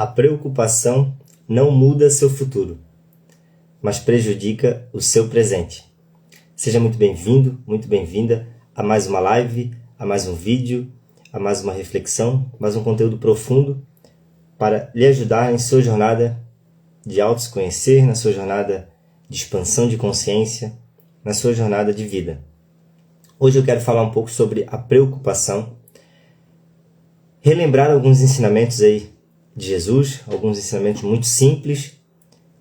A preocupação não muda seu futuro, mas prejudica o seu presente. Seja muito bem-vindo, muito bem-vinda a mais uma live, a mais um vídeo, a mais uma reflexão, mais um conteúdo profundo para lhe ajudar em sua jornada de auto-se conhecer, na sua jornada de expansão de consciência, na sua jornada de vida. Hoje eu quero falar um pouco sobre a preocupação, relembrar alguns ensinamentos aí de Jesus, alguns ensinamentos muito simples,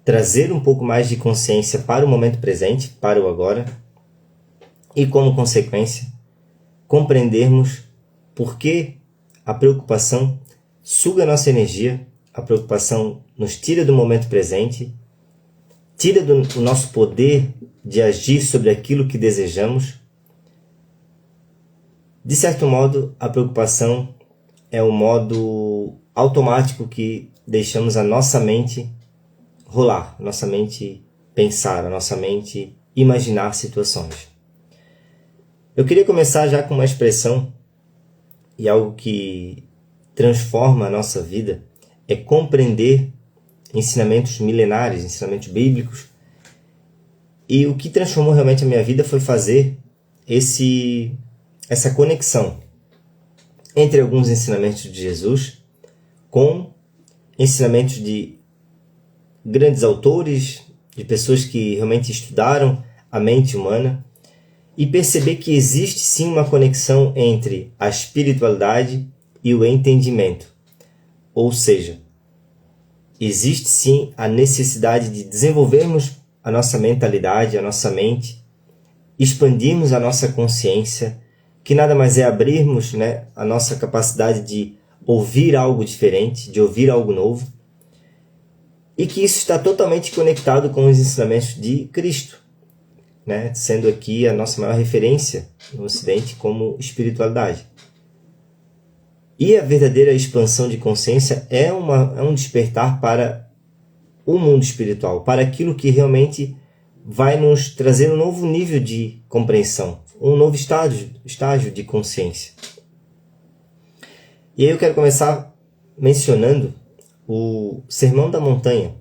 trazer um pouco mais de consciência para o momento presente, para o agora, e como consequência, compreendermos por que a preocupação suga a nossa energia, a preocupação nos tira do momento presente, tira o nosso poder de agir sobre aquilo que desejamos. De certo modo, a preocupação é o modo automático que deixamos a nossa mente rolar, a nossa mente pensar, a nossa mente imaginar situações. Eu queria começar já com uma expressão e algo que transforma a nossa vida, é compreender ensinamentos milenares, ensinamentos bíblicos. E o que transformou realmente a minha vida foi fazer essa conexão entre alguns ensinamentos de Jesus com ensinamentos de grandes autores, de pessoas que realmente estudaram a mente humana, e perceber que existe sim uma conexão entre a espiritualidade e o entendimento. Ou seja, existe sim a necessidade de desenvolvermos a nossa mentalidade, a nossa mente, expandirmos a nossa consciência, que nada mais é abrirmos, a nossa capacidade de ouvir algo diferente, de ouvir algo novo, e que isso está totalmente conectado com os ensinamentos de Cristo, sendo aqui a nossa maior referência no Ocidente como espiritualidade. E a verdadeira expansão de consciência é um despertar para o mundo espiritual, para aquilo que realmente vai nos trazer um novo nível de compreensão, um novo estágio de consciência. E aí eu quero começar mencionando o Sermão da Montanha,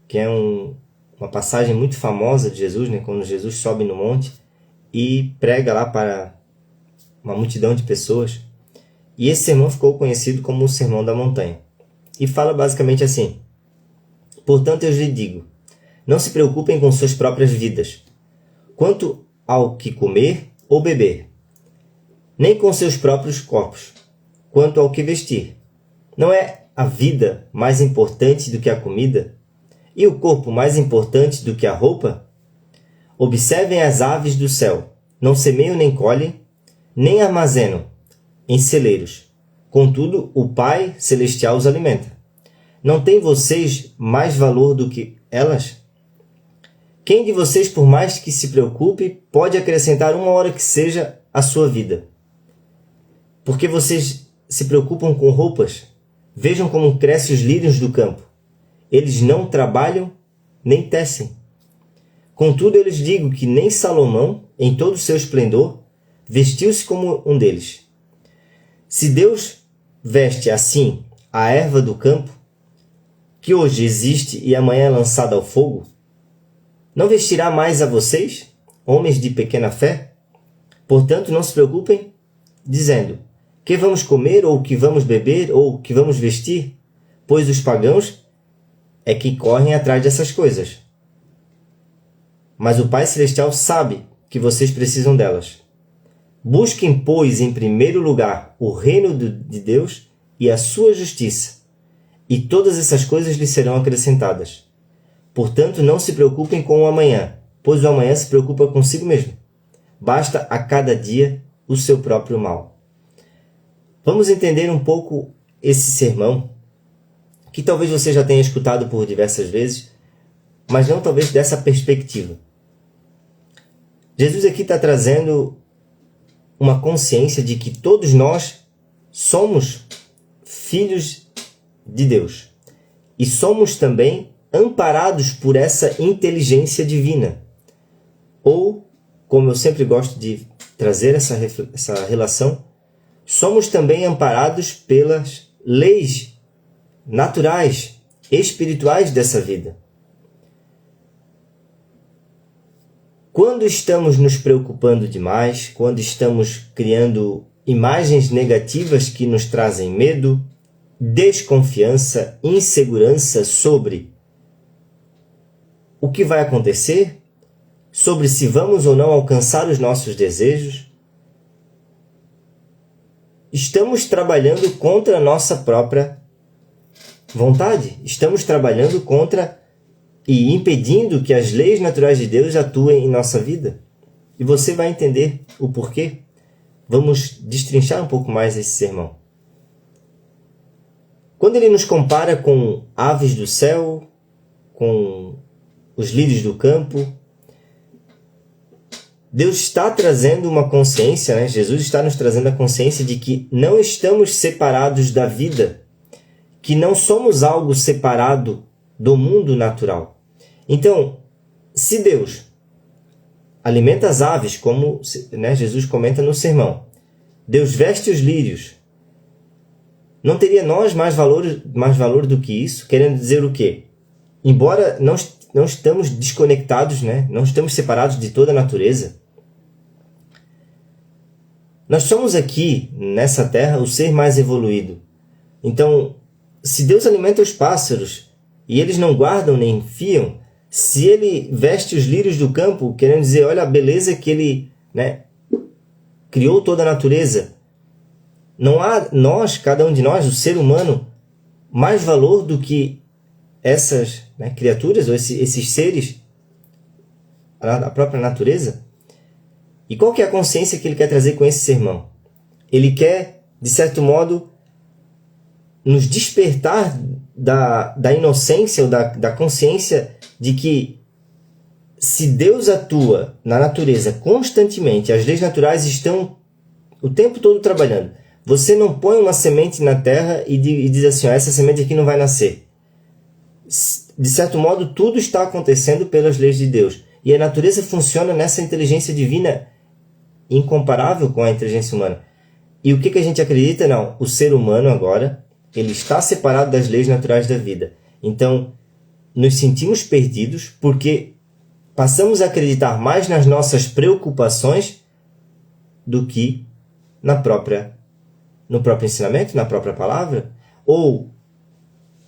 que é uma passagem muito famosa de Jesus, quando Jesus sobe no monte e prega lá para uma multidão de pessoas. E esse sermão ficou conhecido como o Sermão da Montanha. E fala basicamente assim: portanto, eu lhes digo, não se preocupem com suas próprias vidas, quanto ao que comer ou beber, nem com seus próprios corpos, quanto ao que vestir. Não é a vida mais importante do que a comida, e o corpo mais importante do que a roupa? Observem as aves do céu, não semeiam nem colhem, nem armazenam em celeiros. Contudo, o Pai Celestial os alimenta. Não têm vocês mais valor do que elas? Quem de vocês, por mais que se preocupe, pode acrescentar uma hora que seja à sua vida? Porque vocês se preocupam com roupas? Vejam como crescem os lírios do campo. Eles não trabalham nem tecem. Contudo, eu lhes digo que nem Salomão, em todo o seu esplendor, vestiu-se como um deles. Se Deus veste assim a erva do campo, que hoje existe e amanhã é lançada ao fogo, não vestirá mais a vocês, homens de pequena fé? Portanto, não se preocupem, dizendo, que vamos comer, ou que vamos beber, ou que vamos vestir? Pois os pagãos é que correm atrás dessas coisas. Mas o Pai Celestial sabe que vocês precisam delas. Busquem, pois, em primeiro lugar o reino de Deus e a sua justiça, e todas essas coisas lhes serão acrescentadas. Portanto, não se preocupem com o amanhã, pois o amanhã se preocupa consigo mesmo. Basta a cada dia o seu próprio mal. Vamos entender um pouco esse sermão, que talvez você já tenha escutado por diversas vezes, mas não talvez dessa perspectiva. Jesus aqui está trazendo uma consciência de que todos nós somos filhos de Deus. E somos também amparados por essa inteligência divina. Ou, como eu sempre gosto de trazer essa relação, somos também amparados pelas leis naturais, espirituais dessa vida. Quando estamos nos preocupando demais, quando estamos criando imagens negativas que nos trazem medo, desconfiança, insegurança sobre o que vai acontecer, sobre se vamos ou não alcançar os nossos desejos, estamos trabalhando contra a nossa própria vontade. Estamos trabalhando contra e impedindo que as leis naturais de Deus atuem em nossa vida. E você vai entender o porquê. Vamos destrinchar um pouco mais esse sermão. Quando ele nos compara com aves do céu, com os lírios do campo, Deus está trazendo uma consciência, né? Jesus está nos trazendo a consciência de que não estamos separados da vida, que não somos algo separado do mundo natural. Então, se Deus alimenta as aves, como, né, Jesus comenta no sermão, Deus veste os lírios, não teria nós mais valor do que isso? Querendo dizer o quê? Embora não estamos desconectados, né? Não estamos separados de toda a natureza, nós somos aqui, nessa terra, o ser mais evoluído. Então, se Deus alimenta os pássaros e eles não guardam nem fiam, se Ele veste os lírios do campo, querendo dizer, olha a beleza que Ele, né, criou toda a natureza, não há nós, cada um de nós, o ser humano, mais valor do que essas, né, criaturas ou esses seres, a própria natureza? E qual que é a consciência que ele quer trazer com esse sermão? Ele quer, de certo modo, nos despertar da inocência ou da consciência de que se Deus atua na natureza constantemente, as leis naturais estão o tempo todo trabalhando. Você não põe uma semente na terra e diz assim, essa semente aqui não vai nascer. De certo modo, tudo está acontecendo pelas leis de Deus. E a natureza funciona nessa inteligência divina incomparável com a inteligência humana. E o que a gente acredita? Não, o ser humano agora, ele está separado das leis naturais da vida. Então, nos sentimos perdidos porque passamos a acreditar mais nas nossas preocupações do que no próprio ensinamento, na própria palavra. Ou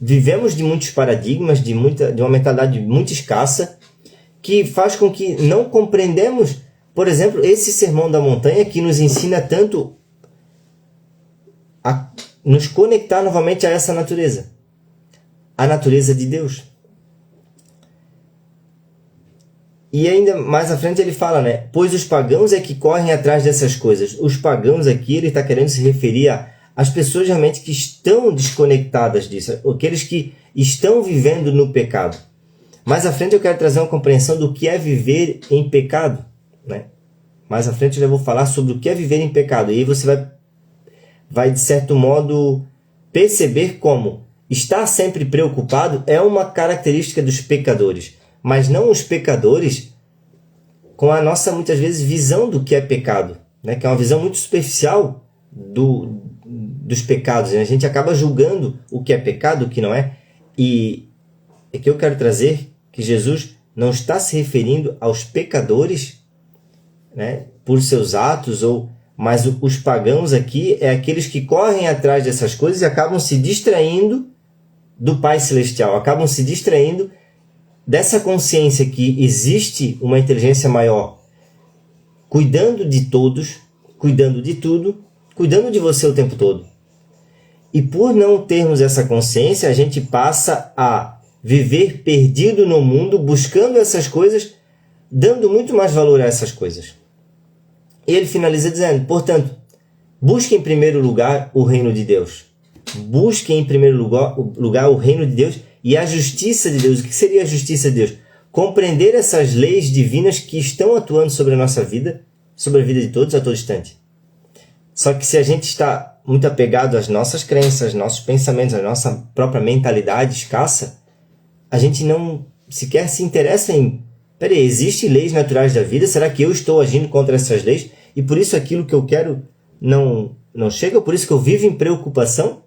vivemos de muitos paradigmas, de uma mentalidade muito escassa, que faz com que não compreendemos, por exemplo, esse sermão da montanha que nos ensina tanto a nos conectar novamente a essa natureza, a natureza de Deus. E ainda mais à frente ele fala, né? Pois os pagãos é que correm atrás dessas coisas. Os pagãos aqui, ele está querendo se referir às pessoas realmente que estão desconectadas disso, aqueles que estão vivendo no pecado. Mais à frente eu quero trazer uma compreensão do que é viver em pecado, né? Mais à frente eu já vou falar sobre o que é viver em pecado. E aí você vai de certo modo perceber como estar sempre preocupado é uma característica dos pecadores, mas não os pecadores com a nossa, muitas vezes, visão do que é pecado, né? Que é uma visão muito superficial dos pecados, né? A gente acaba julgando o que é pecado, o que não é. E é que eu quero trazer que Jesus não está se referindo aos pecadores, né, por seus atos, mas os pagãos aqui é aqueles que correm atrás dessas coisas e acabam se distraindo do Pai Celestial, acabam se distraindo dessa consciência que existe uma inteligência maior, cuidando de todos, cuidando de tudo, cuidando de você o tempo todo. E por não termos essa consciência, a gente passa a viver perdido no mundo, buscando essas coisas, dando muito mais valor a essas coisas. E ele finaliza dizendo, portanto, busque em primeiro lugar o reino de Deus. Busque em primeiro lugar o reino de Deus e a justiça de Deus. O que seria a justiça de Deus? Compreender essas leis divinas que estão atuando sobre a nossa vida, sobre a vida de todos a todo instante. Só que se a gente está muito apegado às nossas crenças, aos nossos pensamentos, à nossa própria mentalidade escassa, a gente não sequer se interessa em... Peraí, existem leis naturais da vida? Será que eu estou agindo contra essas leis? E por isso aquilo que eu quero não chega? Por isso que eu vivo em preocupação?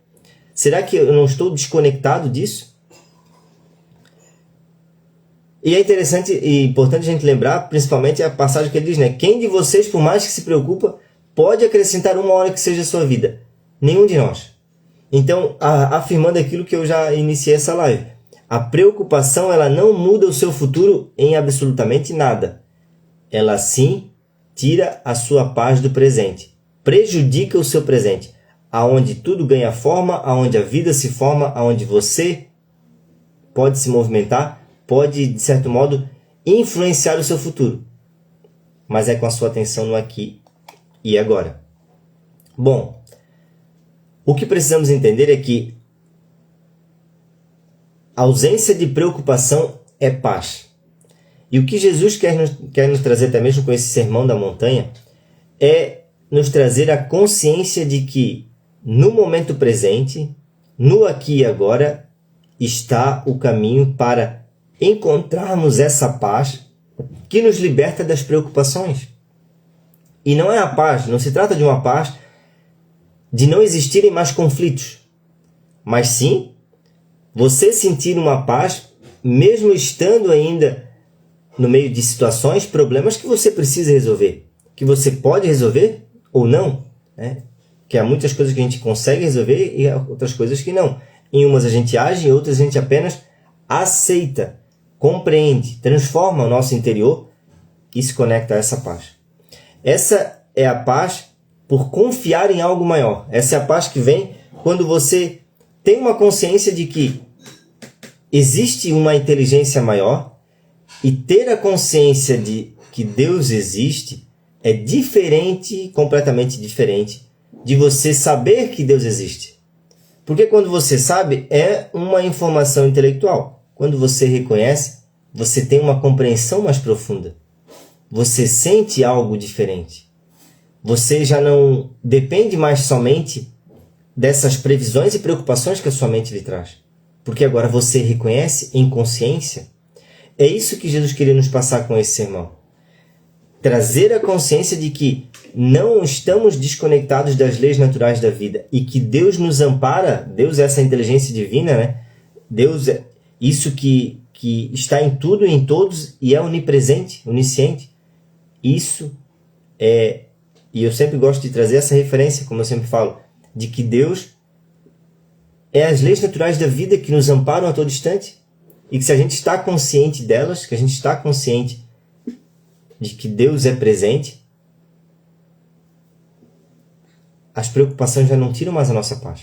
Será que eu não estou desconectado disso? E é interessante e importante a gente lembrar, principalmente a passagem que ele diz, né? Quem de vocês, por mais que se preocupa, pode acrescentar uma hora que seja a sua vida? Nenhum de nós. Então, afirmando aquilo que eu já iniciei essa live, a preocupação ela não muda o seu futuro em absolutamente nada. Ela sim tira a sua paz do presente, prejudica o seu presente, aonde tudo ganha forma, aonde a vida se forma, aonde você pode se movimentar, pode, de certo modo, influenciar o seu futuro. Mas é com a sua atenção no aqui e agora. Bom, o que precisamos entender é que a ausência de preocupação é paz. E o que Jesus quer nos trazer, até mesmo com esse sermão da montanha, é nos trazer a consciência de que no momento presente, no aqui e agora, está o caminho para encontrarmos essa paz que nos liberta das preocupações. E não é a paz, não se trata de uma paz de não existirem mais conflitos, mas sim você sentir uma paz mesmo estando ainda no meio de situações, problemas que você precisa resolver, que você pode resolver ou não, né? Que há muitas coisas que a gente consegue resolver e há outras coisas que não. Em umas a gente age, em outras a gente apenas aceita, compreende, transforma o nosso interior e se conecta a essa paz. Essa é a paz por confiar em algo maior. Essa é a paz que vem quando você tem uma consciência de que existe uma inteligência maior, e ter a consciência de que Deus existe é diferente, completamente diferente, de você saber que Deus existe. Porque quando você sabe, é uma informação intelectual. Quando você reconhece, você tem uma compreensão mais profunda. Você sente algo diferente. Você já não depende mais somente dessas previsões e preocupações que a sua mente lhe traz. Porque agora você reconhece em consciência. É isso que Jesus queria nos passar com esse sermão. Trazer a consciência de que não estamos desconectados das leis naturais da vida e que Deus nos ampara. Deus é essa inteligência divina, né? Deus é isso que está em tudo e em todos e é onipresente, onisciente. Isso é... E eu sempre gosto de trazer essa referência, como eu sempre falo, de que Deus é as leis naturais da vida que nos amparam a todo instante. E que se a gente está consciente delas, que a gente está consciente de que Deus é presente, as preocupações já não tiram mais a nossa paz.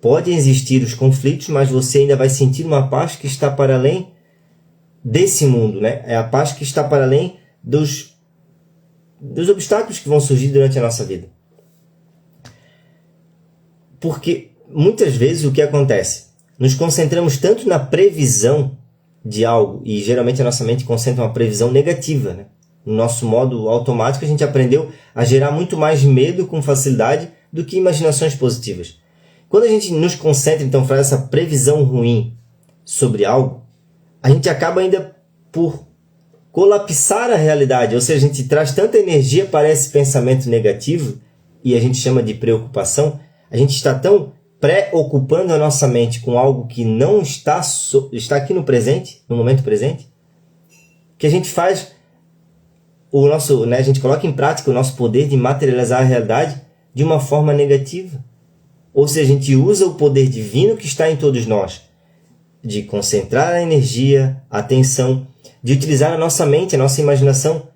Podem existir os conflitos, mas você ainda vai sentir uma paz que está para além desse mundo, né? É a paz que está para além dos obstáculos que vão surgir durante a nossa vida. Porque muitas vezes o que acontece? Nos concentramos tanto na previsão de algo, e geralmente a nossa mente concentra uma previsão negativa, né? No nosso modo automático, a gente aprendeu a gerar muito mais medo com facilidade do que imaginações positivas. Quando a gente nos concentra, então, faz essa previsão ruim sobre algo, a gente acaba ainda por colapsar a realidade, ou seja, a gente traz tanta energia para esse pensamento negativo, e a gente chama de preocupação, a gente está tão preocupando a nossa mente com algo que não está aqui no presente, no momento presente, que a gente faz o nosso, né, a gente coloca em prática o nosso poder de materializar a realidade de uma forma negativa. Ou seja, a gente usa o poder divino que está em todos nós, de concentrar a energia, a atenção, de utilizar a nossa mente, a nossa imaginação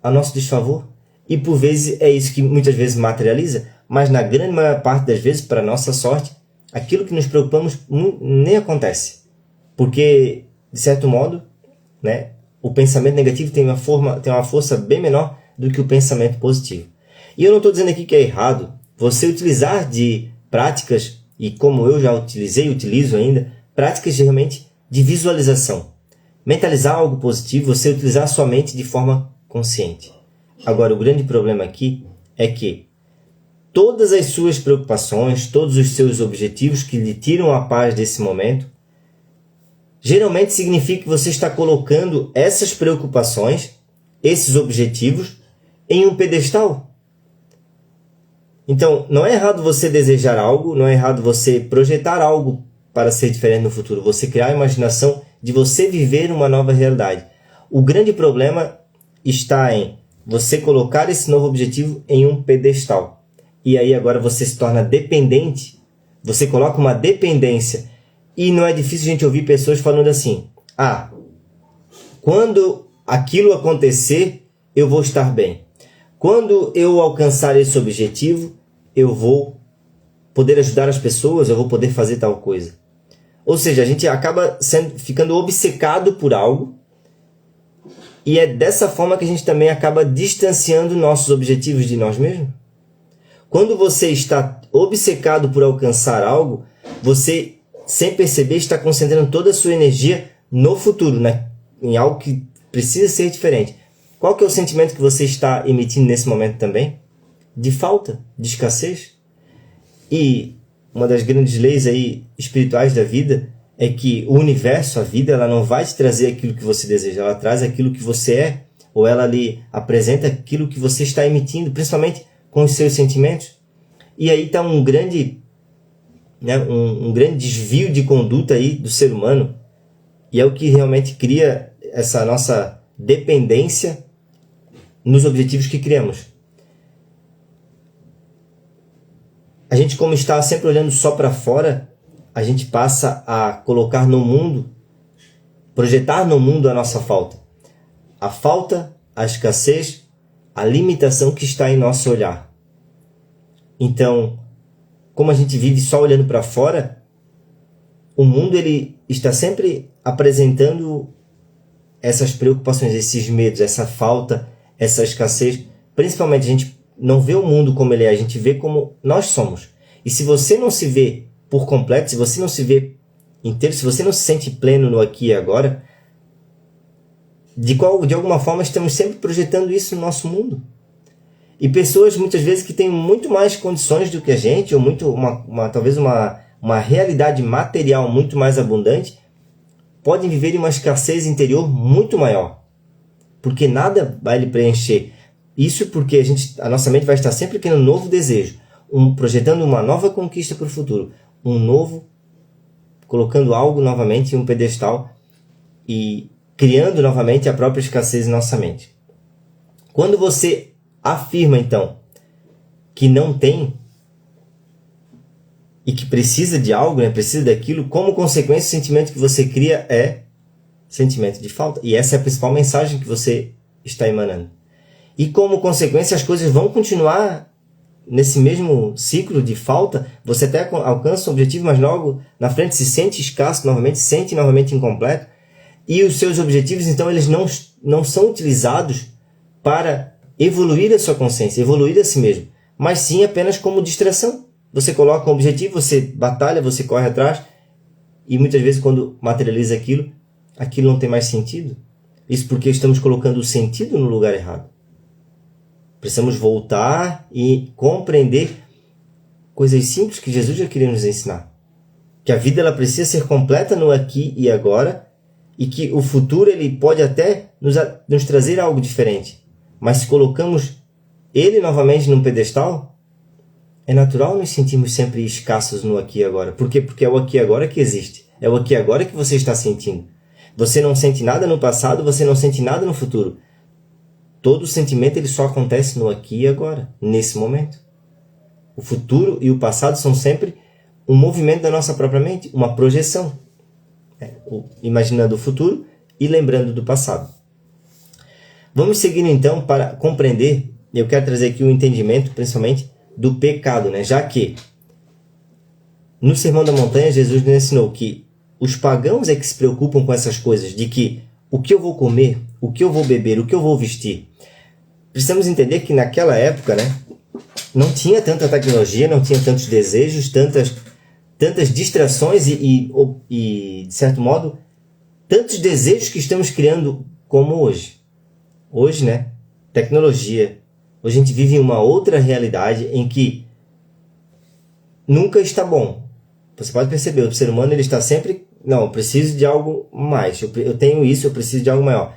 a nosso desfavor. E por vezes é isso que muitas vezes materializa, mas na grande maior parte das vezes, para nossa sorte, aquilo que nos preocupamos nem acontece. Porque, de certo modo, né, o pensamento negativo tem uma força bem menor do que o pensamento positivo. E eu não estou dizendo aqui que é errado você utilizar de práticas, e como eu já utilizei e utilizo ainda, práticas realmente de visualização. Mentalizar algo positivo, você utilizar a sua mente de forma consciente. Agora, o grande problema aqui é que todas as suas preocupações, todos os seus objetivos que lhe tiram a paz desse momento, geralmente significa que você está colocando essas preocupações, esses objetivos, em um pedestal. Então, não é errado você desejar algo, não é errado você projetar algo para ser diferente no futuro. Você criar a imaginação de você viver uma nova realidade. O grande problema está em você colocar esse novo objetivo em um pedestal. E aí agora você se torna dependente, você coloca uma dependência. E não é difícil a gente ouvir pessoas falando assim: ah, quando aquilo acontecer, eu vou estar bem. Quando eu alcançar esse objetivo, eu vou poder ajudar as pessoas, eu vou poder fazer tal coisa. Ou seja, a gente acaba ficando obcecado por algo, e é dessa forma que a gente também acaba distanciando nossos objetivos de nós mesmos. Quando você está obcecado por alcançar algo, você, sem perceber, está concentrando toda a sua energia no futuro, né? Em algo que precisa ser diferente. Qual que é o sentimento que você está emitindo nesse momento também? De falta, de escassez. E uma das grandes leis aí espirituais da vida é que o universo, a vida, ela não vai te trazer aquilo que você deseja, ela traz aquilo que você é, ou ela lhe apresenta aquilo que você está emitindo, principalmente com os seus sentimentos. E aí está um grande desvio de conduta aí do ser humano, e é o que realmente cria essa nossa dependência nos objetivos que criamos. A gente, como está sempre olhando só para fora, a gente passa a colocar no mundo, projetar no mundo a nossa falta. A falta, a escassez, a limitação que está em nosso olhar. Então, como a gente vive só olhando para fora, o mundo ele está sempre apresentando essas preocupações, esses medos, essa falta, essa escassez. Principalmente a gente não vê o mundo como ele é, a gente vê como nós somos. E se você não se vê por completo, se você não se vê inteiro, se você não se sente pleno no aqui e agora, de alguma forma estamos sempre projetando isso no nosso mundo. E pessoas muitas vezes que têm muito mais condições do que a gente, ou talvez uma realidade material muito mais abundante, podem viver em uma escassez interior muito maior. Porque nada vai lhe preencher. Isso porque a nossa mente vai estar sempre criando um novo desejo, projetando uma nova conquista para o futuro, colocando algo novamente em um pedestal e criando novamente a própria escassez em nossa mente. Quando você afirma, então, que não tem e que precisa de algo, né, precisa daquilo, como consequência, o sentimento que você cria é sentimento de falta. E essa é a principal mensagem que você está emanando. E como consequência, as coisas vão continuar nesse mesmo ciclo de falta. Você até alcança o objetivo, mas logo na frente se sente escasso novamente, se sente novamente incompleto. E os seus objetivos, então, eles não são utilizados para evoluir a sua consciência, evoluir a si mesmo, mas sim apenas como distração. Você coloca um objetivo, você batalha, você corre atrás, e muitas vezes quando materializa aquilo não tem mais sentido. Isso porque estamos colocando o sentido no lugar errado. Precisamos voltar e compreender coisas simples que Jesus já queria nos ensinar. Que a vida ela precisa ser completa no aqui e agora, e que o futuro ele pode até nos trazer algo diferente. Mas se colocamos ele novamente num pedestal, é natural nos sentirmos sempre escassos no aqui e agora. Por quê? Porque é o aqui e agora que existe. É o aqui e agora que você está sentindo. Você não sente nada no passado, você não sente nada no futuro. Todo sentimento ele só acontece no aqui e agora, nesse momento. O futuro e o passado são sempre um movimento da nossa própria mente, uma projeção. Imaginando o futuro e lembrando do passado. Vamos seguindo então para compreender, eu quero trazer aqui um entendimento principalmente do pecado, né? Já que no Sermão da Montanha Jesus nos ensinou que os pagãos é que se preocupam com essas coisas, de que o que eu vou comer, o que eu vou beber, o que eu vou vestir. Precisamos entender que naquela época, né, não tinha tanta tecnologia, não tinha tantos desejos, tantas distrações e, de certo modo, tantos desejos que estamos criando como hoje. Hoje, né, tecnologia. Hoje a gente vive em uma outra realidade em que nunca está bom. Você pode perceber, o ser humano ele está sempre... Não, eu preciso de algo mais. Eu tenho isso, eu preciso de algo maior.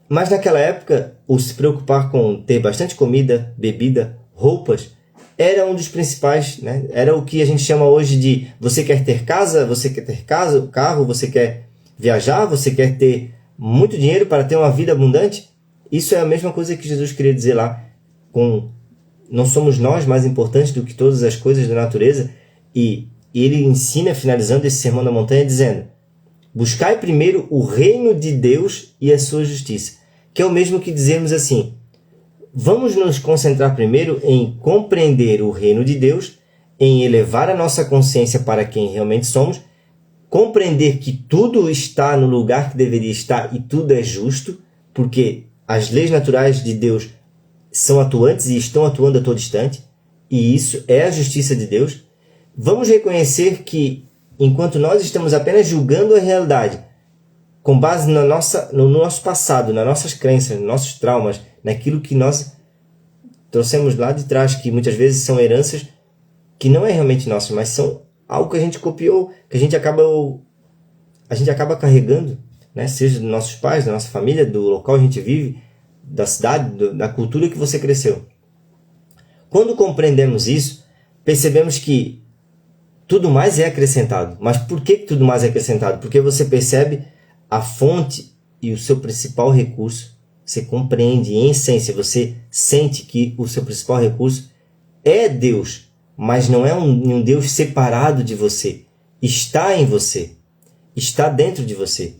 Mas naquela época, o se preocupar com ter bastante comida, bebida, roupas, era um dos principais, né? Era o que a gente chama hoje de você quer ter casa, carro, você quer viajar, você quer ter muito dinheiro para ter uma vida abundante. Isso é a mesma coisa que Jesus queria dizer lá, não somos nós mais importantes do que todas as coisas da natureza. E ele ensina, finalizando esse Sermão da Montanha, dizendo: buscai primeiro o reino de Deus e a sua justiça. Que é o mesmo que dizermos assim: vamos nos concentrar primeiro em compreender o reino de Deus, em elevar a nossa consciência para quem realmente somos, compreender que tudo está no lugar que deveria estar e tudo é justo, porque as leis naturais de Deus são atuantes e estão atuando a todo instante, e isso é a justiça de Deus. Vamos reconhecer que, enquanto nós estamos apenas julgando a realidade, com base no nosso passado, nas nossas crenças, nos nossos traumas, naquilo que nós trouxemos lá de trás, que muitas vezes são heranças que não é realmente nossas, mas são algo que a gente copiou, que a gente acaba carregando, né? Seja dos nossos pais, da nossa família, do local que a gente vive, da cidade, da cultura que você cresceu. Quando compreendemos isso, percebemos que tudo mais é acrescentado. Mas por que tudo mais é acrescentado? Porque você percebe a fonte e o seu principal recurso. Você compreende em essência, você sente que o seu principal recurso é Deus, mas não é um Deus separado de você. Está em você, está dentro de você.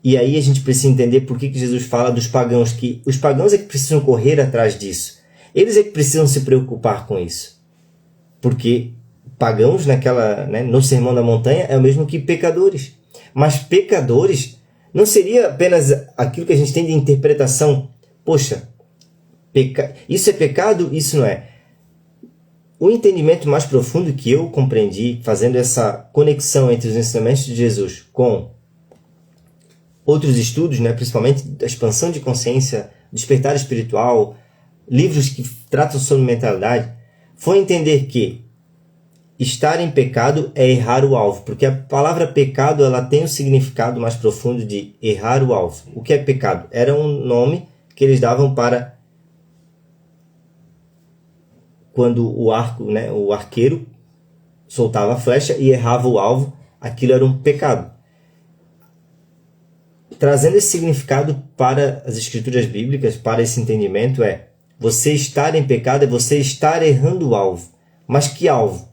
E aí a gente precisa entender por que Jesus fala dos pagãos, que os pagãos é que precisam correr atrás disso. Eles é que precisam se preocupar com isso. Porque pagãos no Sermão da Montanha é o mesmo que pecadores. Mas pecadores não seria apenas aquilo que a gente tem de interpretação. Poxa, isso é pecado, isso não é. O entendimento mais profundo que eu compreendi, fazendo essa conexão entre os ensinamentos de Jesus com outros estudos, né, principalmente da expansão de consciência, despertar espiritual, livros que tratam sobre mentalidade, foi entender que estar em pecado é errar o alvo, porque a palavra pecado ela tem um significado mais profundo de errar o alvo. O que é pecado? Era um nome que eles davam para quando o arqueiro soltava a flecha e errava o alvo, aquilo era um pecado. Trazendo esse significado para as escrituras bíblicas, para esse entendimento, você estar em pecado é você estar errando o alvo. Mas que alvo?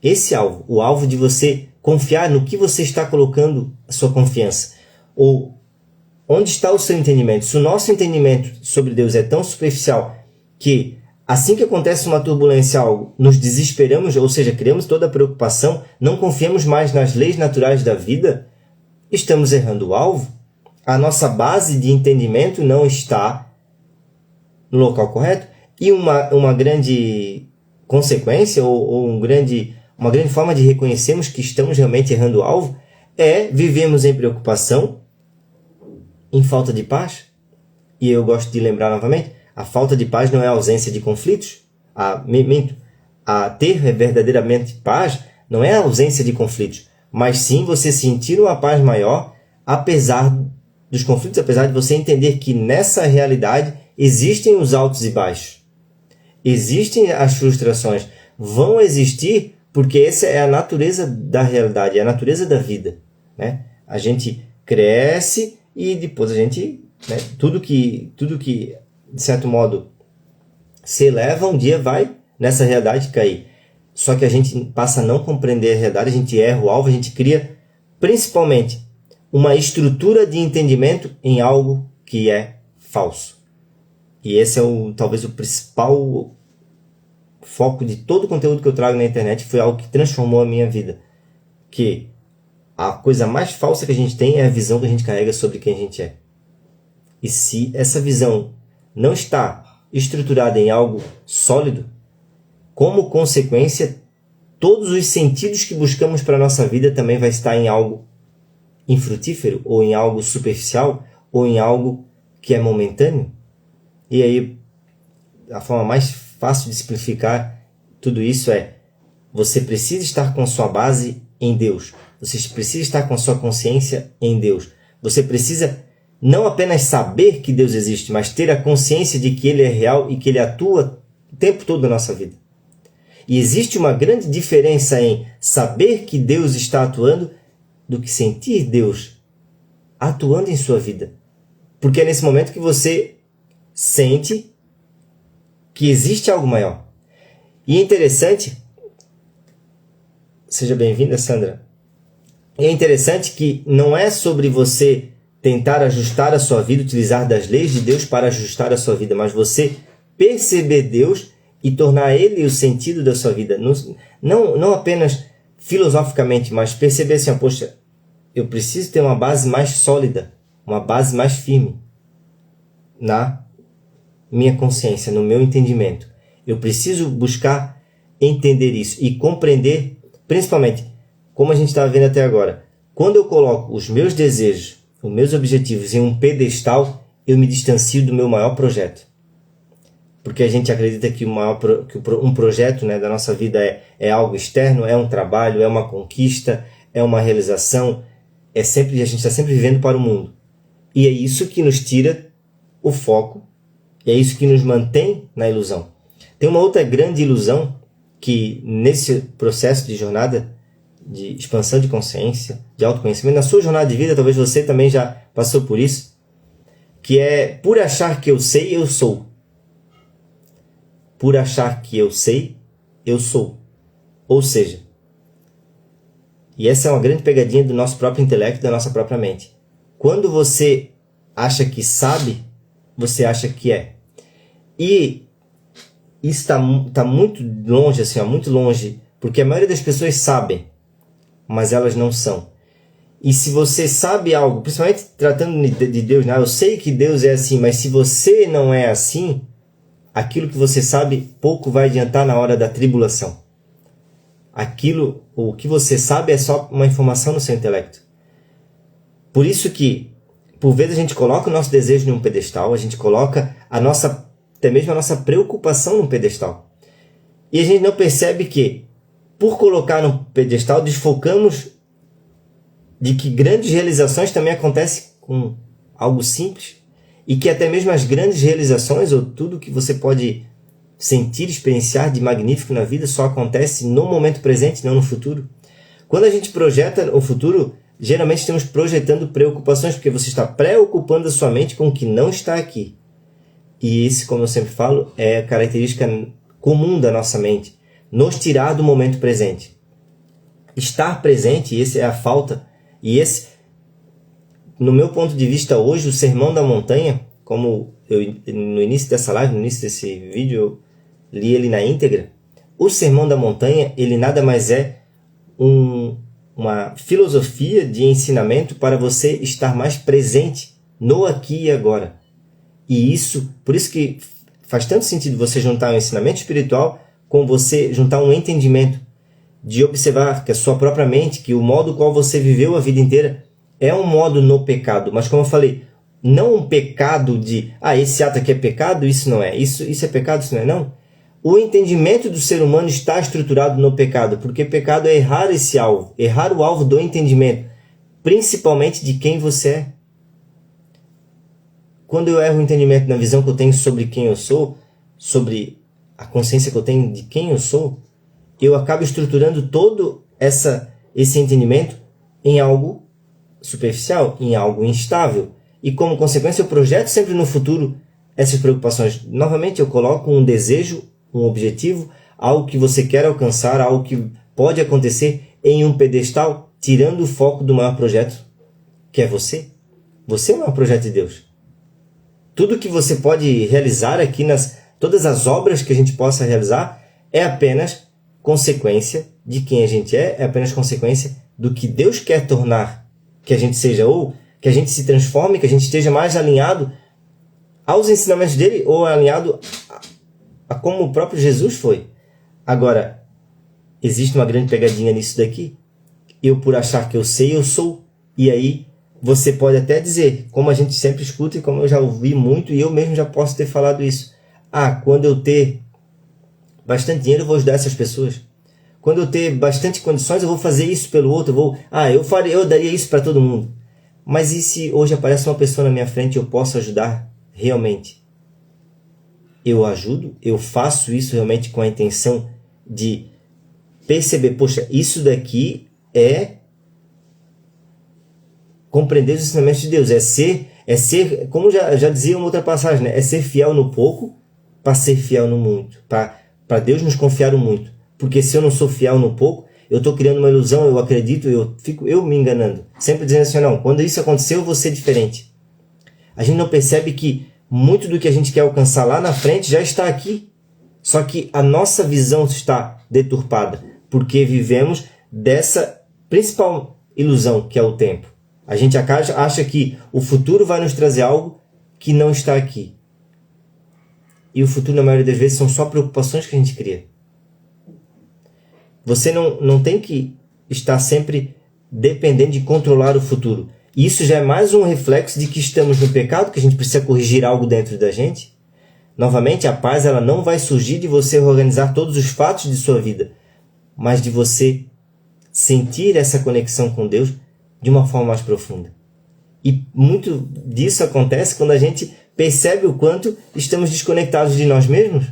Esse alvo, o alvo de você confiar no que você está colocando a sua confiança. Ou onde está o seu entendimento? Se o nosso entendimento sobre Deus é tão superficial que assim que acontece uma turbulência, algo, nos desesperamos, ou seja, criamos toda a preocupação, não confiamos mais nas leis naturais da vida, estamos errando o alvo. A nossa base de entendimento não está no local correto. E uma grande consequência ou uma grande forma de reconhecermos que estamos realmente errando o alvo é vivermos em preocupação, em falta de paz. E eu gosto de lembrar novamente, a falta de paz não é a ausência de conflitos. A ter verdadeiramente paz não é a ausência de conflitos, mas sim você sentir uma paz maior, apesar dos conflitos, apesar de você entender que nessa realidade existem os altos e baixos. Existem as frustrações, vão existir, porque essa é a natureza da realidade, é a natureza da vida, né? A gente cresce e depois a gente, né, tudo que de certo modo se eleva, um dia vai nessa realidade cair. Só que a gente passa a não compreender a realidade, a gente erra o alvo, a gente cria principalmente uma estrutura de entendimento em algo que é falso. E esse é talvez o principal foco de todo o conteúdo que eu trago na internet, foi algo que transformou a minha vida. Que a coisa mais falsa que a gente tem é a visão que a gente carrega sobre quem a gente é. E se essa visão não está estruturada em algo sólido, como consequência, todos os sentidos que buscamos para a nossa vida também vai estar em algo infrutífero, ou em algo superficial, ou em algo que é momentâneo. E aí, a forma mais fácil de simplificar tudo isso é: você precisa estar com sua base em Deus. Você precisa estar com sua consciência em Deus. Você precisa não apenas saber que Deus existe, mas ter a consciência de que Ele é real e que Ele atua o tempo todo na nossa vida. E existe uma grande diferença em saber que Deus está atuando do que sentir Deus atuando em sua vida. Porque é nesse momento que você sente que existe algo maior. E é interessante, seja bem-vinda, Sandra. É interessante que não é sobre você tentar ajustar a sua vida, utilizar das leis de Deus para ajustar a sua vida, mas você perceber Deus e tornar Ele o sentido da sua vida. Não apenas filosoficamente, mas perceber assim, poxa, eu preciso ter uma base mais sólida, uma base mais firme na minha consciência, no meu entendimento. Eu preciso buscar entender isso e compreender, principalmente, como a gente estava vendo até agora, quando eu coloco os meus desejos, os meus objetivos em um pedestal, eu me distancio do meu maior projeto. Porque a gente acredita que um projeto, né, da nossa vida é algo externo, é um trabalho, é uma conquista, é uma realização, a gente está sempre vivendo para o mundo. E é isso que nos tira o foco, e é isso que nos mantém na ilusão. Tem uma outra grande ilusão que nesse processo de jornada de expansão de consciência, de autoconhecimento, na sua jornada de vida, talvez você também já passou por isso, que é por achar que eu sei, eu sou. Por achar que eu sei, eu sou. Ou seja, e essa é uma grande pegadinha do nosso próprio intelecto, da nossa própria mente. Quando você acha que sabe, você acha que é. E isso está muito longe, assim, muito longe, porque a maioria das pessoas sabem, mas elas não são. E se você sabe algo, principalmente tratando de Deus, né? Eu sei que Deus é assim, mas se você não é assim, aquilo que você sabe pouco vai adiantar na hora da tribulação. O que você sabe é só uma informação no seu intelecto. Por isso que, por vezes, a gente coloca o nosso desejo num pedestal, a gente coloca até mesmo a nossa preocupação num pedestal. E a gente não percebe que, por colocar no pedestal, desfocamos de que grandes realizações também acontecem com algo simples. E que até mesmo as grandes realizações, ou tudo que você pode sentir, experienciar de magnífico na vida, só acontece no momento presente, não no futuro. Quando a gente projeta o futuro, geralmente estamos projetando preocupações, porque você está preocupando a sua mente com o que não está aqui. E isso, como eu sempre falo, é a característica comum da nossa mente, nos tirar do momento presente. Estar presente, essa é a falta, e esse, no meu ponto de vista hoje, o Sermão da Montanha, como no início dessa live, no início desse vídeo, eu li ele na íntegra, o Sermão da Montanha, ele nada mais é uma filosofia de ensinamento para você estar mais presente no aqui e agora. E isso, por isso que faz tanto sentido você juntar um ensinamento espiritual com você juntar um entendimento de observar que a sua própria mente, que o modo qual você viveu a vida inteira é um modo no pecado. Mas como eu falei, não um pecado de, esse ato aqui é pecado, isso não é. Isso é pecado, isso não é, não. O entendimento do ser humano está estruturado no pecado, porque pecado é errar esse alvo, errar o alvo do entendimento, principalmente de quem você é. Quando eu erro o entendimento na visão que eu tenho sobre quem eu sou, sobre a consciência que eu tenho de quem eu sou, eu acabo estruturando todo esse entendimento em algo superficial, em algo instável. E como consequência eu projeto sempre no futuro essas preocupações. Novamente eu coloco um desejo, um objetivo, algo que você quer alcançar, algo que pode acontecer em um pedestal, tirando o foco do maior projeto, que é você. Você é o maior projeto de Deus. Tudo que você pode realizar aqui, todas as obras que a gente possa realizar, é apenas consequência de quem a gente é apenas consequência do que Deus quer tornar que a gente seja, ou que a gente se transforme, que a gente esteja mais alinhado aos ensinamentos dele, ou alinhado a como o próprio Jesus foi. Agora, existe uma grande pegadinha nisso daqui. Eu, por achar que eu sei, eu sou. E aí, você pode até dizer, como a gente sempre escuta e como eu já ouvi muito, e eu mesmo já posso ter falado isso. Quando eu ter bastante dinheiro, eu vou ajudar essas pessoas. Quando eu ter bastante condições, eu vou fazer isso pelo outro. Eu daria isso para todo mundo. Mas e se hoje aparece uma pessoa na minha frente e eu posso ajudar realmente? eu ajudo, eu faço isso realmente com a intenção de perceber, poxa, isso daqui é compreender os ensinamentos de Deus, é ser, como já dizia uma outra passagem, né? É ser fiel no pouco para ser fiel no muito, para Deus nos confiar o muito. Porque se eu não sou fiel no pouco, eu estou criando uma ilusão, eu acredito, eu fico me enganando. Sempre dizendo assim, não, quando isso acontecer eu vou ser diferente. A gente não percebe que muito do que a gente quer alcançar lá na frente já está aqui. Só que a nossa visão está deturpada, porque vivemos dessa principal ilusão que é o tempo. A gente acha que o futuro vai nos trazer algo que não está aqui. E o futuro, na maioria das vezes, são só preocupações que a gente cria. Você não tem que estar sempre dependendo de controlar o futuro. E isso já é mais um reflexo de que estamos no pecado, que a gente precisa corrigir algo dentro da gente. Novamente, a paz ela não vai surgir de você reorganizar todos os fatos de sua vida, mas de você sentir essa conexão com Deus de uma forma mais profunda. E muito disso acontece quando a gente percebe o quanto estamos desconectados de nós mesmos,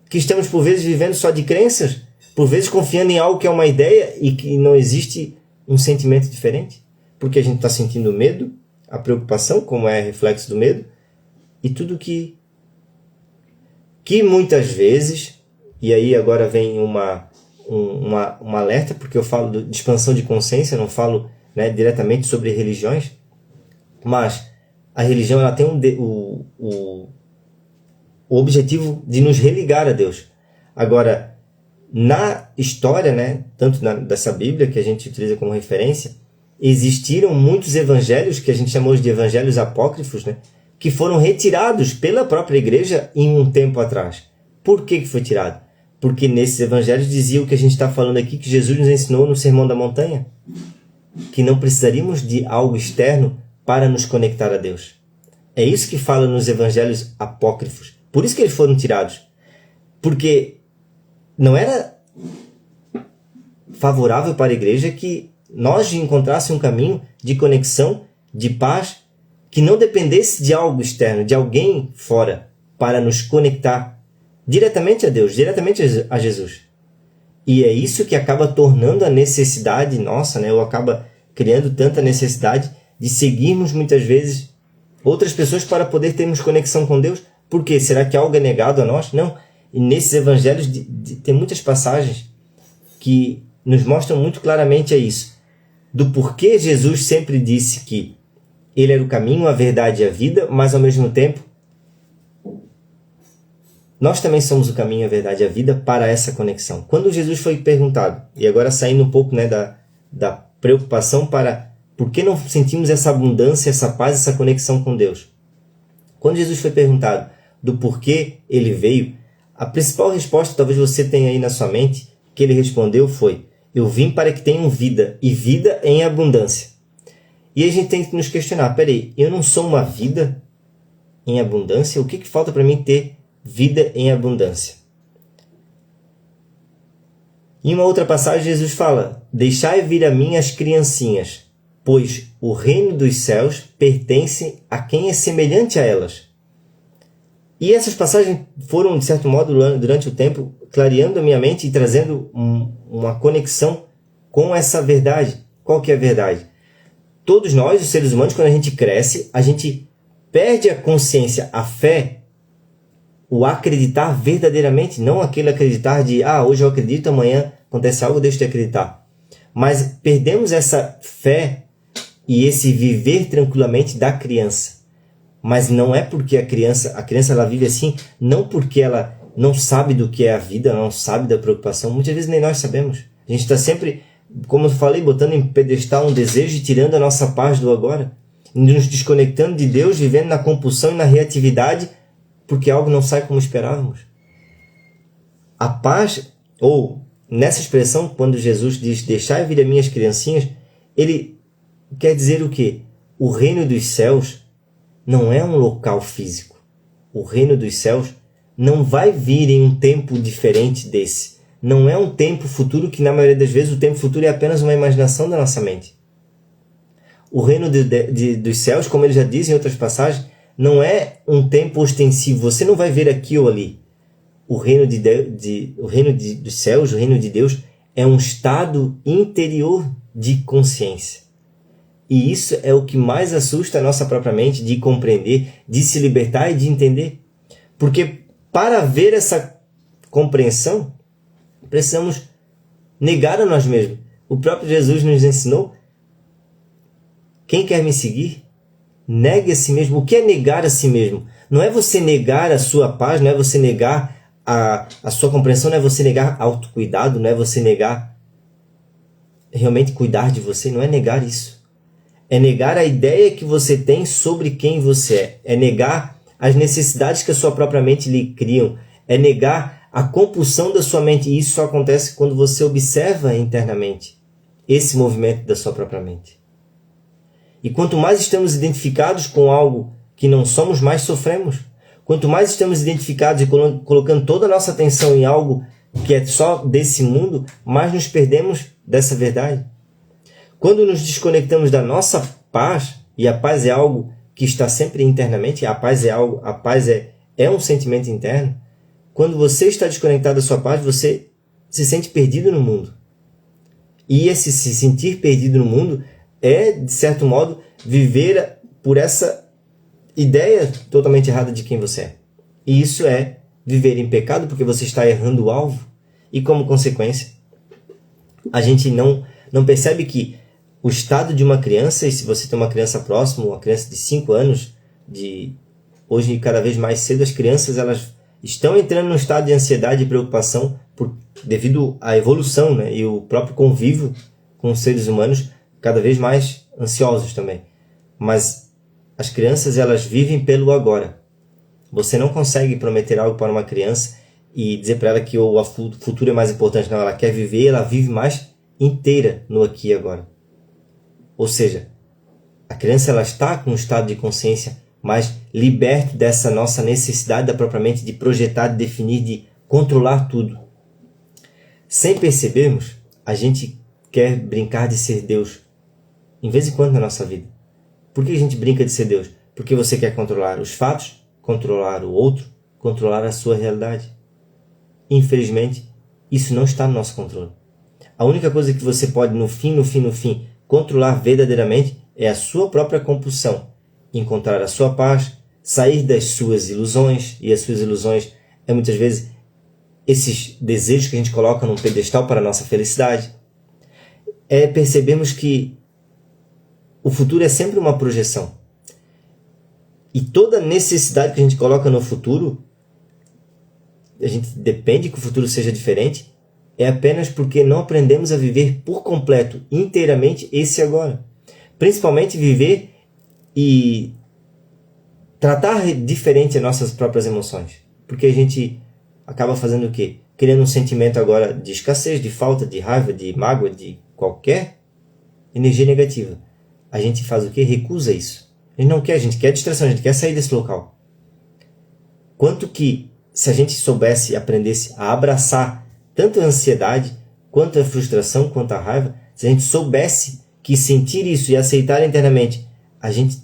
que estamos por vezes vivendo só de crenças, por vezes confiando em algo que é uma ideia e que não existe um sentimento diferente, porque a gente está sentindo medo, a preocupação, como é reflexo do medo, e tudo que muitas vezes, e aí agora vem um alerta, porque eu falo de expansão de consciência, não falo diretamente sobre religiões, mas a religião ela tem o objetivo de nos religar a Deus. Agora, na história, tanto dessa Bíblia que a gente utiliza como referência, existiram muitos evangelhos que a gente chamou de evangelhos apócrifos, que foram retirados pela própria igreja em um tempo atrás. Por que foi tirado? Porque nesses evangelhos dizia o que a gente está falando aqui, que Jesus nos ensinou no Sermão da Montanha, que não precisaríamos de algo externo para nos conectar a Deus. É isso que fala nos evangelhos apócrifos. Por isso que eles foram tirados. Porque não era favorável para a igreja que nós encontrássemos um caminho de conexão, de paz, que não dependesse de algo externo, de alguém fora, para nos conectar diretamente a Deus, diretamente a Jesus. E é isso que acaba tornando a necessidade nossa, ou acaba criando tanta necessidade de seguirmos muitas vezes outras pessoas para poder termos conexão com Deus. Por quê? Será que algo é negado a nós? Não. E nesses evangelhos tem muitas passagens que nos mostram muito claramente isso. Do porquê Jesus sempre disse que Ele era o caminho, a verdade e a vida, mas ao mesmo tempo nós também somos o caminho, a verdade e a vida para essa conexão. Quando Jesus foi perguntado, e agora saindo um pouco da preocupação para por que não sentimos essa abundância, essa paz, essa conexão com Deus. Quando Jesus foi perguntado do porquê Ele veio, a principal resposta, talvez você tenha aí na sua mente, que Ele respondeu foi: eu vim para que tenham vida, e vida em abundância. E a gente tem que nos questionar, peraí, eu não sou uma vida em abundância? O que falta para mim ter vida em abundância? Em uma outra passagem, Jesus fala: deixai vir a mim as criancinhas, pois o reino dos céus pertence a quem é semelhante a elas. E essas passagens foram, de certo modo, durante o tempo, clareando a minha mente e trazendo uma conexão com essa verdade. Qual que é a verdade? Todos nós, os seres humanos, quando a gente cresce, a gente perde a consciência, a fé, o acreditar verdadeiramente, não aquele acreditar de, hoje eu acredito, amanhã acontece algo, deixo de acreditar. Mas perdemos essa fé e esse viver tranquilamente da criança. Mas não é porque a criança ela vive assim, não porque ela não sabe do que é a vida, não sabe da preocupação. Muitas vezes nem nós sabemos. A gente está sempre, como eu falei, botando em pedestal um desejo e tirando a nossa paz do agora. Nos desconectando de Deus, vivendo na compulsão e na reatividade, porque algo não sai como esperávamos. A paz, ou nessa expressão, quando Jesus diz, deixai vir a minhas criancinhas, Ele quer dizer o quê? O reino dos céus não é um local físico. O reino dos céus não vai vir em um tempo diferente desse. Não é um tempo futuro que, na maioria das vezes, o tempo futuro é apenas uma imaginação da nossa mente. O reino dos céus, como ele já diz em outras passagens, não é um tempo ostensivo. Você não vai ver aqui ou ali. O reino dos céus, o reino de Deus, é um estado interior de consciência. E isso é o que mais assusta a nossa própria mente de compreender, de se libertar e de entender. Porque para ver essa compreensão, precisamos negar a nós mesmos. O próprio Jesus nos ensinou: quem quer me seguir, negue a si mesmo. O que é negar a si mesmo? Não é você negar a sua paz, não é você negar a sua compreensão, não é você negar autocuidado, não é você negar realmente cuidar de você, não é negar isso. É negar a ideia que você tem sobre quem você é. É negar as necessidades que a sua própria mente lhe criam. É negar a compulsão da sua mente. E isso só acontece quando você observa internamente esse movimento da sua própria mente. E quanto mais estamos identificados com algo que não somos, mais sofremos. Quanto mais estamos identificados e colocando toda a nossa atenção em algo que é só desse mundo, mais nos perdemos dessa verdade. Quando nos desconectamos da nossa paz, e a paz é algo que está sempre internamente, a paz é um sentimento interno. Quando você está desconectado da sua paz, você se sente perdido no mundo. E esse se sentir perdido no mundo é, de certo modo, viver por essa ideia totalmente errada de quem você é. E isso é viver em pecado, porque você está errando o alvo. E como consequência, a gente não percebe que o estado de uma criança, e se você tem uma criança próxima, uma criança de 5 anos, hoje cada vez mais cedo, as crianças elas estão entrando num estado de ansiedade e preocupação devido à evolução, né? E o próprio convívio com os seres humanos cada vez mais ansiosos também. Mas as crianças elas vivem pelo agora. Você não consegue prometer algo para uma criança e dizer para ela que o futuro é mais importante. Não, ela quer viver, ela vive mais inteira no aqui e agora. Ou seja, a criança ela está com um estado de consciência mais liberto dessa nossa necessidade da própria mente de projetar, de definir, de controlar tudo. Sem percebermos, a gente quer brincar de ser Deus em vez em quando na nossa vida. Por que a gente brinca de ser Deus? Porque você quer controlar os fatos, controlar o outro, controlar a sua realidade. Infelizmente, isso não está no nosso controle. A única coisa que você pode, no fim, controlar verdadeiramente é a sua própria compulsão. Encontrar a sua paz, sair das suas ilusões, e as suas ilusões é muitas vezes esses desejos que a gente coloca num pedestal para a nossa felicidade. É percebermos que o futuro é sempre uma projeção. E toda necessidade que a gente coloca no futuro, a gente depende que o futuro seja diferente, é apenas porque não aprendemos a viver por completo, inteiramente, esse agora. Principalmente viver e tratar diferente as nossas próprias emoções. Porque a gente acaba fazendo o quê? Criando um sentimento agora de escassez, de falta, de raiva, de mágoa, de qualquer energia negativa. A gente faz o quê? Recusa isso. A gente não quer, a gente quer distração, a gente quer sair desse local. Quanto que, se a gente soubesse e aprendesse a abraçar tanto a ansiedade, quanto a frustração, quanto a raiva, se a gente soubesse que sentir isso e aceitar internamente, a gente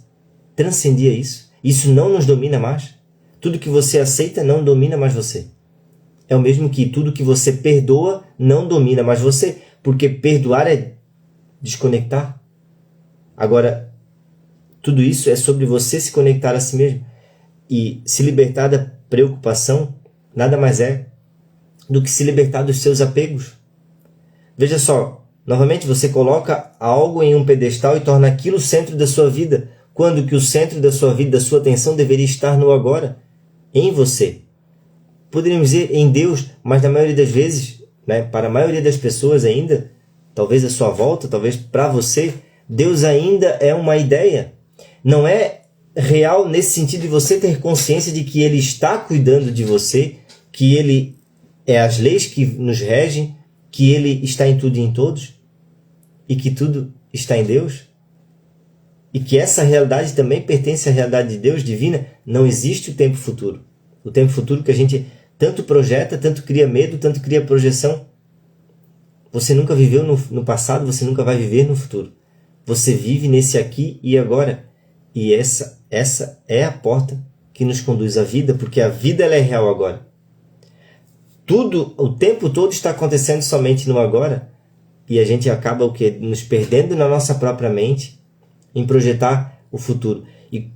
transcendia isso. Isso não nos domina mais. Tudo que você aceita não domina mais você. É o mesmo que tudo que você perdoa não domina mais você, porque perdoar é desconectar. Agora, tudo isso é sobre você se conectar a si mesmo. E se libertar da preocupação nada mais é do que se libertar dos seus apegos. Veja só, novamente você coloca algo em um pedestal e torna aquilo o centro da sua vida, quando que o centro da sua vida, da sua atenção deveria estar no agora, em você. Poderíamos dizer em Deus, mas na maioria das vezes, para a maioria das pessoas ainda, talvez à sua volta, talvez para você, Deus ainda é uma ideia. Não é real nesse sentido de você ter consciência de que Ele está cuidando de você, que Ele é as leis que nos regem, que Ele está em tudo e em todos, e que tudo está em Deus, e que essa realidade também pertence à realidade de Deus divina. Não existe o tempo futuro. O tempo futuro que a gente tanto projeta, tanto cria medo, tanto cria projeção. Você nunca viveu no passado, você nunca vai viver no futuro. Você vive nesse aqui e agora. E essa Essa é a porta que nos conduz à vida, porque a vida ela é real agora. Tudo, o tempo todo está acontecendo somente no agora, e a gente acaba o quê? Nos perdendo na nossa própria mente em projetar o futuro. E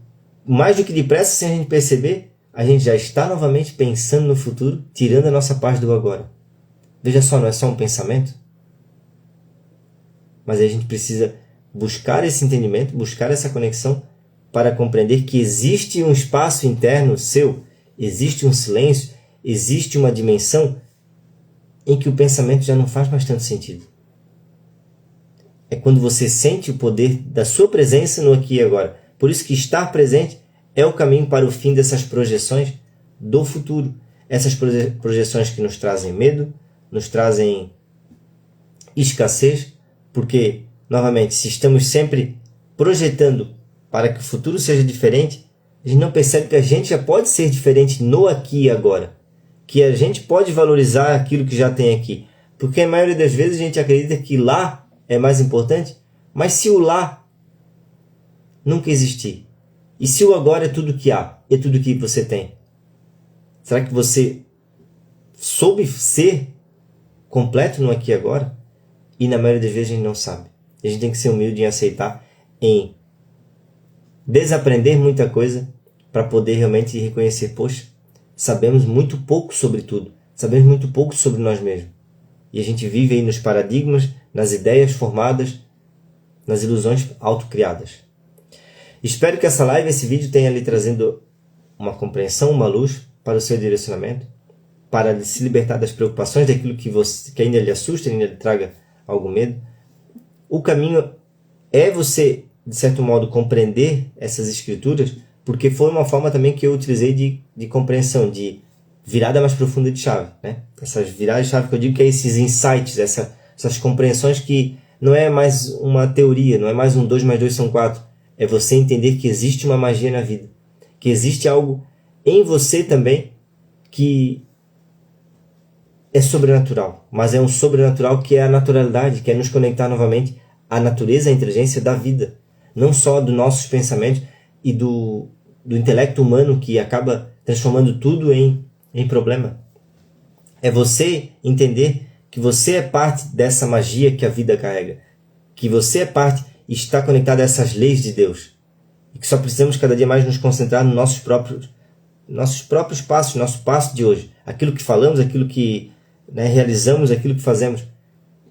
mais do que depressa, sem a gente perceber, a gente já está novamente pensando no futuro, tirando a nossa paz do agora. Veja só, não é só um pensamento? Mas a gente precisa buscar esse entendimento, buscar essa conexão para compreender que existe um espaço interno seu, existe um silêncio, existe uma dimensão em que o pensamento já não faz mais tanto sentido. É quando você sente o poder da sua presença no aqui e agora. Por isso que estar presente é o caminho para o fim dessas projeções do futuro. Essas projeções que nos trazem medo, nos trazem escassez, porque, novamente, se estamos sempre projetando para que o futuro seja diferente, a gente não percebe que a gente já pode ser diferente no aqui e agora. Que a gente pode valorizar aquilo que já tem aqui. Porque a maioria das vezes a gente acredita que lá é mais importante, mas se o lá nunca existir, e se o agora é tudo que há, é tudo que você tem, será que você soube ser completo no aqui e agora? E na maioria das vezes a gente não sabe. A gente tem que ser humilde em aceitar, em desaprender muita coisa para poder realmente reconhecer, poxa, sabemos muito pouco sobre tudo, sabemos muito pouco sobre nós mesmos. E a gente vive aí nos paradigmas, nas ideias formadas, nas ilusões autocriadas. Espero que essa live, esse vídeo tenha lhe trazendo uma compreensão, uma luz para o seu direcionamento, para se libertar das preocupações, daquilo que ainda lhe assusta, ainda lhe traga algum medo. O caminho é você, de certo modo, compreender essas escrituras, porque foi uma forma também que eu utilizei de compreensão, de virada mais profunda de chave, né? Essas viradas de chave que eu digo que é esses insights, essas compreensões que não é mais uma teoria, não é mais um 2 mais 2 são 4. É você entender que existe uma magia na vida, que existe algo em você também que é sobrenatural, mas é um sobrenatural que é a naturalidade, que é nos conectar novamente à natureza, à inteligência da vida, não só dos nossos pensamentos e do intelecto humano que acaba transformando tudo em problema. É você entender que você é parte dessa magia que a vida carrega, que você é parte e está conectado a essas leis de Deus, e que só precisamos cada dia mais nos concentrar nos nossos próprios passos, nosso passo de hoje, aquilo que falamos, aquilo que realizamos, aquilo que fazemos.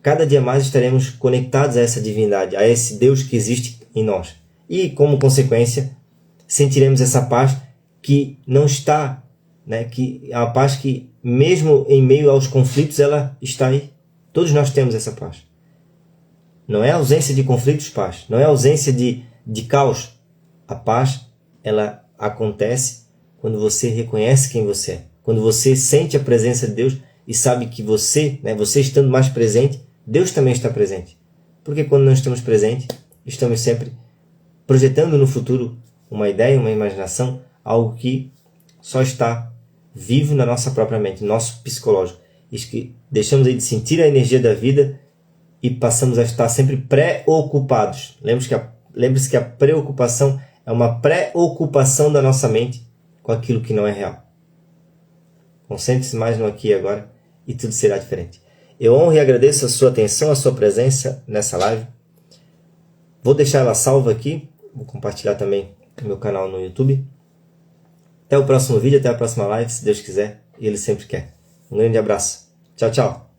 Cada dia mais estaremos conectados a essa divindade, a esse Deus que existe em nós. E, como consequência, sentiremos essa paz que não está, que é uma paz que, mesmo em meio aos conflitos, ela está aí. Todos nós temos essa paz. Não é ausência de conflitos, paz. Não é ausência de caos. A paz, ela acontece quando você reconhece quem você é. Quando você sente a presença de Deus e sabe que você estando mais presente, Deus também está presente. Porque quando não estamos presentes, estamos sempre projetando no futuro uma ideia, uma imaginação, algo que só está vivo na nossa própria mente, no nosso psicológico. E que deixamos aí de sentir a energia da vida e passamos a estar sempre preocupados. Lembre-se que a preocupação é uma preocupação da nossa mente com aquilo que não é real. Concentre-se mais no aqui e agora e tudo será diferente. Eu honro e agradeço a sua atenção, a sua presença nessa live. Vou deixar ela salva aqui. Vou compartilhar também no meu canal no YouTube. Até o próximo vídeo, até a próxima live, se Deus quiser e Ele sempre quer. Um grande abraço. Tchau, tchau.